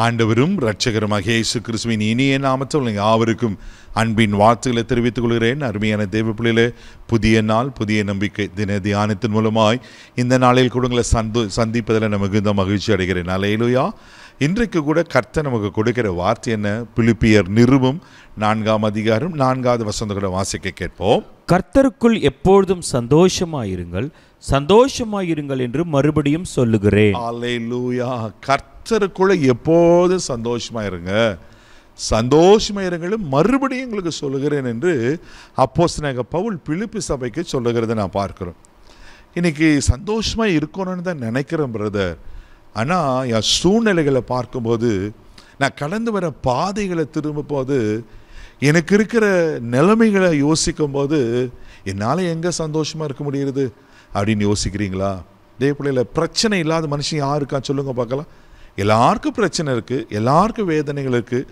ஆண்டவரும் இரட்சகருமாகிய இயேசு கிறிஸ்துவின் இனிய நாமத்தில் யாவருக்கும் அன்பின் வாழ்த்துக்களை தெரிவித்துக் கொள்கிறேன். அருமையான தேவ பிள்ளைகளே, புதிய நாள், புதிய நம்பிக்கை தின தியானத்தின் மூலமாய் இந்த நாளில் கூட உங்களை சந்திப்பதில் நமக்கு இந்த மகிழ்ச்சி அடைகிறேன். அல்லேலூயா. இன்றைக்கு கூட கர்த்தர் நமக்கு கொடுக்கிற வார்த்தை என்ன? பிலிப்பியர் நிருபம் 4ஆம் அதிகாரம் 4வது வசனத்தை வாசிக்க கேட்போம். கர்த்தருக்குள் எப்பொழுதும் சந்தோஷமாயிருங்கள் என்று மறுபடியும் சொல்லுகிறேன். அல்லேலூயா. கர்த்தருக்குள்ள எப்போதும் சந்தோஷமாயிருங்கள் மறுபடியும் உங்களுக்கு சொல்லுகிறேன் என்று அப்போஸ்தலனாகிய பவுல் பிலிப்பி சபைக்கு சொல்லுகிறத நான் பார்க்கிறோம். இன்னைக்கு சந்தோஷமா இருக்கணும்னு தான் நினைக்கிறேன் பிரதர். ஆனால் என் சூழ்நிலைகளை பார்க்கும்போது, நான் கடந்து வர பாதைகளை திரும்பும் போது, எனக்கு இருக்கிற நிலைமைகளை யோசிக்கும் போது என்னால் எங்கே சந்தோஷமாக இருக்க முடியுது அப்படின்னு யோசிக்கிறீங்களா? இதே பிள்ளைல பிரச்சனை இல்லாத மனுஷன் யார் இருக்கா சொல்லுங்க பார்க்கலாம். எல்லாருக்கும் பிரச்சனை இருக்குது, எல்லாருக்கும் வேதனைகள் இருக்குது,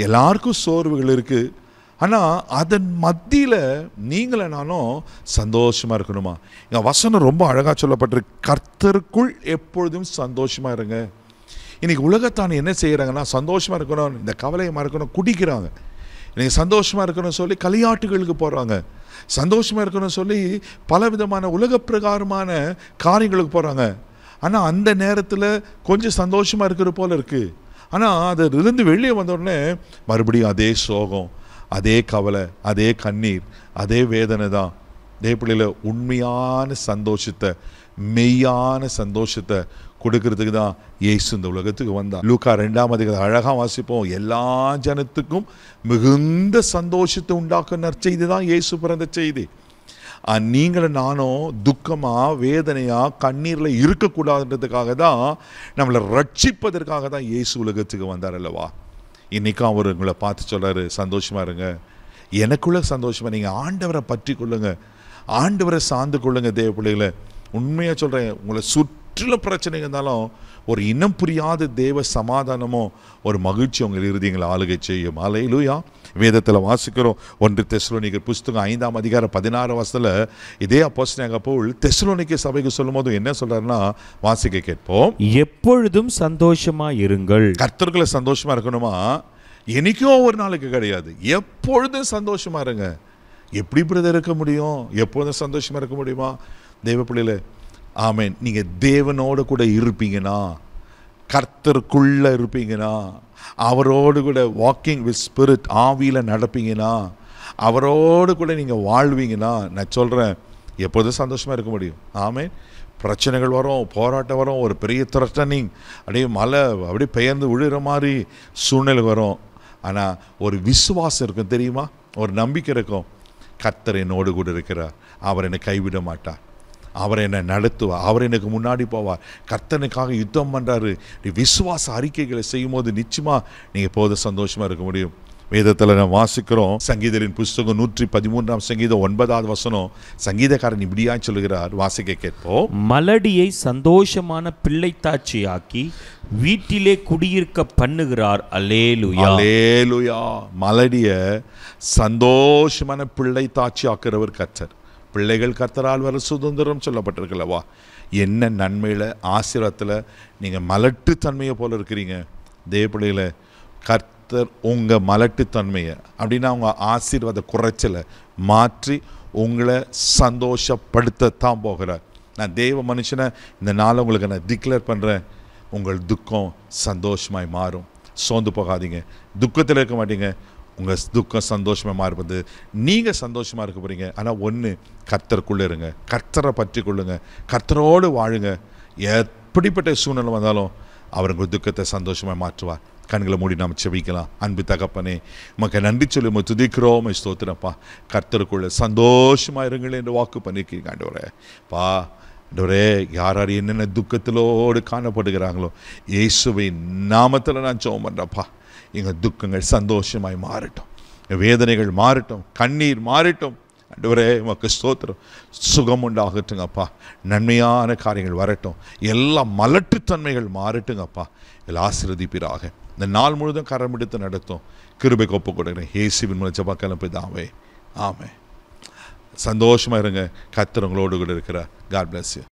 எல்லாருக்கும் சோர்வுகள் இருக்குது. ஆனால் அதன் மத்தியில் நீங்கள நானும் சந்தோஷமாக இருக்கணுமா? எங்கள் வசனம் ரொம்ப அழகாக சொல்லப்பட்டிருக்கு. கர்த்தருக்குள் எப்பொழுதும் சந்தோஷமாக இருங்க. இன்றைக்கி உலகத்தான என்ன செய்கிறாங்கன்னா, சந்தோஷமாக இருக்கணும், இந்த கவலையை மறக்கணும், குடிக்கிறாங்க. இன்றைக்கி சந்தோஷமாக இருக்கணும்னு சொல்லி களியாட்டுகளுக்கு போகிறாங்க. சந்தோஷமாக இருக்கணும்னு சொல்லி பல விதமான உலக பிரகாரமான காரியங்களுக்கு போகிறாங்க. ஆனால் அந்த நேரத்தில் கொஞ்சம் சந்தோஷமாக இருக்கிற போல் இருக்குது. ஆனால் அதிலிருந்து வெளியே வந்தோடனே மறுபடியும் அதே சோகம், அதே கவலை, அதே கண்ணீர், அதே வேதனை தான். இதே பிள்ளையில் உண்மையான சந்தோஷத்தை, மெய்யான சந்தோஷத்தை கொடுக்கறதுக்கு தான் இயேசு இந்த உலகத்துக்கு வந்தார். லூக்கா 2ஆம் அதிகாரம் அழகாக வாசிப்போம். எல்லா ஜனத்துக்கும் மிகுந்த சந்தோஷத்தை உண்டாக்க நற்செய்தி தான் இயேசு பிறந்த செய்தி. நீங்களும் நானும் துக்கமாக, வேதனையாக, கண்ணீரில் இருக்கக்கூடாதுன்றதுக்காக தான், நம்மளை ரட்சிப்பதற்காக தான் இயேசு உலகத்துக்கு வந்தார் அல்லவா? இன்றைக்கும் அவர் உங்களை பார்த்து சொல்கிறாரு, சந்தோஷமாக இருங்க, எனக்குள்ள சந்தோஷமாக. நீங்கள் ஆண்டவரை பற்றி கொள்ளுங்க, ஆண்டவரை சார்ந்து கொள்ளுங்க. தேவ பிள்ளைகளை, உண்மையாக சொல்கிறேன், உங்களை சுற்றிலும் பிரச்சனைங்க இருந்தாலும் ஒரு இனம் புரியாத தேவ சமாதானமோ ஒரு மகிழ்ச்சி உங்கள் இருதயங்களை ஆளுகை செய்யும். அல்லேலூயா. வேதத்தில் வாசிக்கிறோம். 1 தெசலோனிக்கர் புஸ்தகம் 5ஆம் அதிகாரம் 16 வசனத்தில் இதே அப்போஸ்தலனாகிய பவுல் தெசலோனிக்கே சபைக்கு சொல்லும் போது என்ன சொல்றாருன்னா, வாசிக்க கேட்போம். எப்பொழுதும் சந்தோஷமா இருங்கள். கர்த்தருக்குள்ள சந்தோஷமா இருக்கணுமா? என்னைக்கோ ஒரு நாளைக்கு கிடையாது, எப்பொழுதும் சந்தோஷமா இருங்க. எப்படி பிரதர் இருக்க முடியும்? எப்பொழுதும் சந்தோஷமா இருக்க முடியுமா? தேவ பிள்ளைகளே, ஆமென். நீங்கள் தேவனோடு கூட இருப்பீங்கன்னா, கர்த்தருக்குள்ளே இருப்பீங்கன்னா, அவரோடு கூட வாக்கிங் வித் ஸ்பிரிட், ஆவியில் நடப்பீங்கன்னா, அவரோடு கூட நீங்கள் வாழ்வீங்கன்னா, நான் சொல்கிறேன், எப்போதும் சந்தோஷமாக இருக்க முடியும். ஆமென். பிரச்சனைகள் வரும், போராட்டம் வரும், ஒரு பெரிய த்ரெட்டனிங், அப்படியே மழை அப்படியே பெயர்ந்து விழுகிற மாதிரி சூழ்நிலை வரும். ஆனால் ஒரு விசுவாசம் இருக்கும் தெரியுமா? ஒரு நம்பிக்கை இருக்கும். கர்த்தர் என்னோடு கூட இருக்கிறார், அவர் என்னை கைவிட மாட்டார், அவர் என்னை நடத்துவார், அவர் எனக்கு முன்னாடி போவார், கர்த்தனுக்காக யுத்தம் பண்ணுறாரு. விசுவாச அறிக்கைகளை செய்யும் போது நிச்சயமாக நீங்கள் எப்போதும் சந்தோஷமாக இருக்க முடியும். வேதத்தில் நான் வாசிக்கிறோம். சங்கீதரின் புஸ்தகம் 113ஆம் சங்கீதம் 9வது வசனம். சங்கீதக்காரன் இப்படியா சொல்லுகிறார், வாசிக்க கேட்போம். மலடியை சந்தோஷமான பிள்ளைத்தாட்சியாக்கி வீட்டிலே குடியிருக்க பண்ணுகிறார். அல்லேலூயா. அல்லேலூயா. மலடியை சந்தோஷமான பிள்ளைத்தாட்சி ஆக்கிறவர் கர்த்தர். பிள்ளைகள் கர்த்தரால் வர சுதந்திரம் சொல்லப்பட்டிருக்கல்லவா? என்ன நன்மையில், ஆசீர்வாதத்தில் நீங்கள் மலட்டுத்தன்மையை போல இருக்கிறீங்க. தேவ பிள்ளைகளை, கர்த்தர் உங்கள் மலட்டுத்தன்மையை அப்படின்னா உங்கள் ஆசீர்வாத குறைச்சலை மாற்றி உங்களை சந்தோஷப்படுத்தத்தான் போகிறார். நான் தேவ மனுஷனை இந்த நாளை உங்களுக்கு நான் டிக்ளேர் பண்ணுறேன், உங்கள் துக்கம் சந்தோஷமாய் மாறும். சோர்ந்து போகாதீங்க, துக்கத்தில் இருக்க மாட்டீங்க. உங்கள் துக்கம் சந்தோஷமாக மாறுவது, நீங்கள் சந்தோஷமாக இருக்க போகிறீங்க. ஆனால் ஒன்று, கர்த்தருக்குள்ளே இருங்க, கர்த்தரை பற்றி கொள்ளுங்க, கர்த்தரோடு வாழுங்க. எப்படிப்பட்ட சூழ்நிலை வந்தாலும் அவர் உங்கள் துக்கத்தை சந்தோஷமாக மாற்றுவார். கண்களை மூடி நாம் செபிக்கலாம். அன்பு தகப்பனே, உமக்கு நன்றி சொல்லி துதிக்கிறோம், ஸ்தோத்திரப்பா. கர்த்தருக்குள்ளே சந்தோஷமாக இருங்கள் என்று வாக்கு பண்ணியிருக்கீங்க ஆண்டவரே. பா ஆண்டவரே, யார் யார் என்னென்ன துக்கத்திலோடு காணப்படுகிறாங்களோ, இயேசுவின் நாமத்தில் நான் ஜெபம் பண்ணுறப்பா, எங்கள் துக்கங்கள் சந்தோஷமாய் மாறட்டும், வேதனைகள் மாறட்டும், கண்ணீர் மாறட்டும். ஆண்டவரே, உமக்கு ஸ்தோத்திரம். சுகம் உண்டாகட்டுங்கப்பா, நன்மையான காரியங்கள் வரட்டும், எல்லா மலட்டுத்தன்மைகள் மாறட்டுங்கப்பா. எல்லாம் ஆசீர்வதிப்பீராக. இந்த நாள் முழுதும் கரம் எடுத்து நடத்தும் கிருபைக்கு ஒப்பு கொடுக்கிறேன் இயேசுவின் மூலம் ஜெபம் பிதாவே, ஆமென். சந்தோஷமாக இருங்க, கர்த்தர் உங்களோடு கூட இருக்கிறார். God bless you.